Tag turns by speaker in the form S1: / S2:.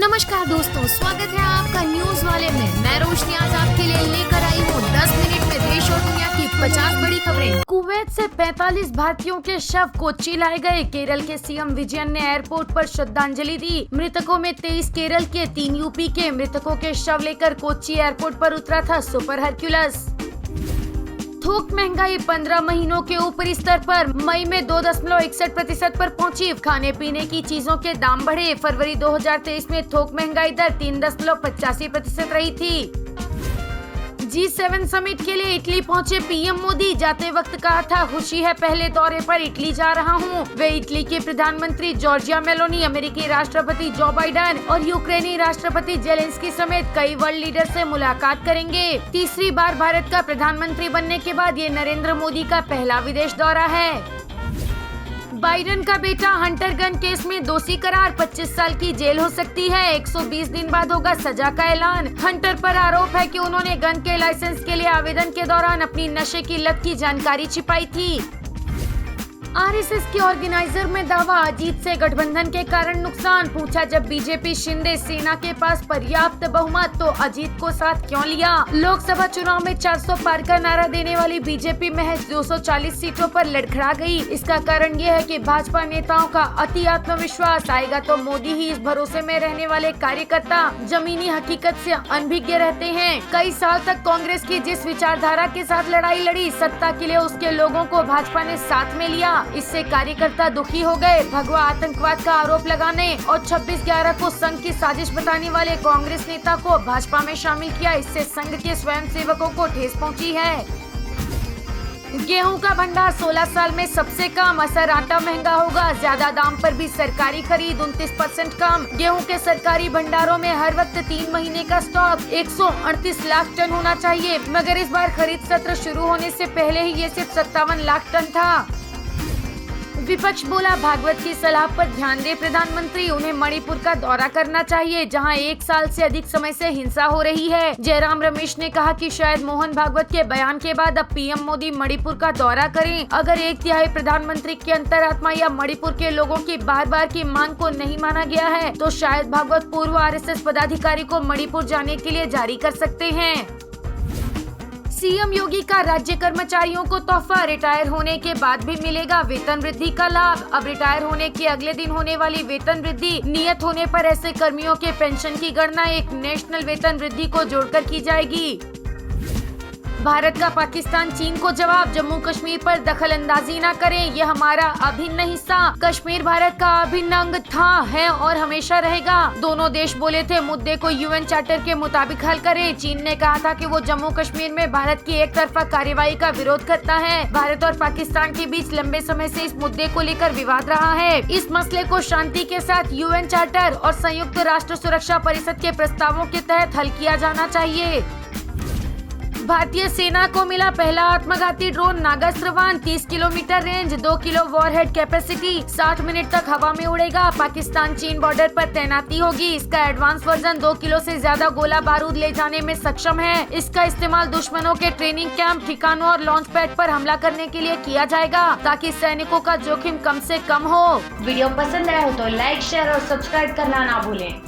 S1: नमस्कार दोस्तों, स्वागत है आपका न्यूज वाले में। मैं रोशनी आज आपके लिए लेकर आई हूँ 10 मिनट में देश और दुनिया की 50 बड़ी खबरें। कुवैत से 45 भारतीयों के शव कोच्चि लाए गए। केरल के सीएम विजयन ने एयरपोर्ट पर श्रद्धांजलि दी। मृतकों में 23 केरल के, 3 यूपी के। मृतकों के शव लेकर कोच्चि एयरपोर्ट पर उतरा था सुपर हरक्यूलस। थोक महंगाई 15 महीनों के ऊपरी स्तर पर। मई में 2.61% पर पहुंची। खाने पीने की चीजों के दाम बढ़े। फरवरी 2023 में थोक महंगाई दर 3.85% रही थी। G7 समिट के लिए इटली पहुंचे पीएम मोदी। जाते वक्त कहा था, खुशी है पहले दौरे पर इटली जा रहा हूं। वे इटली के प्रधानमंत्री जॉर्जिया मेलोनी, अमेरिकी राष्ट्रपति जो बाइडेन और यूक्रेनी राष्ट्रपति जेलेंस्की समेत कई वर्ल्ड लीडर से मुलाकात करेंगे। तीसरी बार भारत का प्रधानमंत्री बनने के बाद ये नरेंद्र मोदी का पहला विदेश दौरा है। बाइडेन का बेटा हंटर गन केस में दोषी करार, 25 साल की जेल हो सकती है। 120 दिन बाद होगा सजा का ऐलान। हंटर पर आरोप है कि उन्होंने गन के लाइसेंस के लिए आवेदन के दौरान अपनी नशे की लत की जानकारी छिपाई थी। आरएसएस के ऑर्गेनाइजर में दावा, अजीत से गठबंधन के कारण नुकसान। पूछा, जब बीजेपी शिंदे सेना के पास पर्याप्त बहुमत तो अजीत को साथ क्यों लिया। लोकसभा चुनाव में 400 पार का नारा देने वाली बीजेपी महज 240 सीटों पर लड़खड़ा गई। इसका कारण ये है कि भाजपा नेताओं का अति आत्मविश्वास। आएगा तो मोदी ही, इस भरोसे में रहने वाले कार्यकर्ता जमीनी हकीकत से अनभिज्ञ रहते हैं। कई साल तक कांग्रेस की जिस विचारधारा के साथ लड़ाई लड़ी, सत्ता के लिए उसके लोगों को भाजपा ने साथ में लिया। इससे कार्यकर्ता दुखी हो गए। भगवा आतंकवाद का आरोप लगाने और 26/11 को संघ की साजिश बताने वाले कांग्रेस नेता को भाजपा में शामिल किया। इससे संघ के स्वयंसेवकों को ठेस पहुंची है। गेहूं का भंडार 16 साल में सबसे कम। असर, आटा महंगा होगा। ज्यादा दाम पर भी सरकारी खरीद 29% कम। गेहूं के सरकारी भंडारों में हर वक्त 3 महीने का स्टॉक 138 लाख टन होना चाहिए, मगर इस बार खरीद सत्र शुरू होने से पहले ही ये सिर्फ 57 लाख टन था। विपक्ष बोला, भागवत की सलाह पर ध्यान दे प्रधानमंत्री। उन्हें मणिपुर का दौरा करना चाहिए, जहां 1 साल से अधिक समय से हिंसा हो रही है। जयराम रमेश ने कहा कि शायद मोहन भागवत के बयान के बाद अब पीएम मोदी मणिपुर का दौरा करें। अगर 1/3 प्रधानमंत्री की अंतरात्मा या मणिपुर के लोगों की बार-बार की मांग को नहीं माना गया है, तो शायद भागवत पूर्व आरएसएस पदाधिकारी को मणिपुर जाने के लिए जारी कर सकते हैं। सीएम योगी का राज्य कर्मचारियों को तोहफा, रिटायर होने के बाद भी मिलेगा वेतन वृद्धि का लाभ। अब रिटायर होने के अगले दिन होने वाली वेतन वृद्धि नियत होने पर ऐसे कर्मियों के पेंशन की गणना एक नेशनल वेतन वृद्धि को जोड़कर की जाएगी। भारत का पाकिस्तान चीन को जवाब, जम्मू कश्मीर पर दखल अंदाजी न करें, यह हमारा अभिन्न हिस्सा। कश्मीर भारत का अभिन्न अंग था, है और हमेशा रहेगा। दोनों देश बोले थे मुद्दे को यूएन चार्टर के मुताबिक हल करें। चीन ने कहा था कि वो जम्मू कश्मीर में भारत की एक तरफा कार्रवाई का विरोध करता है। भारत और पाकिस्तान के बीच लंबे समय से इस मुद्दे को लेकर विवाद रहा है। इस मसले को शांति के साथ यूएन चार्टर और संयुक्त राष्ट्र सुरक्षा परिषद के प्रस्तावों के तहत हल किया जाना चाहिए। भारतीय सेना को मिला पहला आत्मघाती drone Nagastra. 30 kilometre range, 2 kilo warhead capacity, 60 minute तक हवा में उड़ेगा। पाकिस्तान चीन बॉर्डर पर तैनाती होगी। इसका एडवांस वर्जन 2 किलो से ज्यादा गोला बारूद ले जाने में सक्षम है। इसका इस्तेमाल दुश्मनों के ट्रेनिंग कैंप, ठिकानों और लॉन्च पैड पर हमला करने के लिए किया जाएगा, ताकि सैनिकों का जोखिम कम से कम हो। वीडियो पसंद आया हो तो लाइक, शेयर और सब्सक्राइब करना ना भूलें।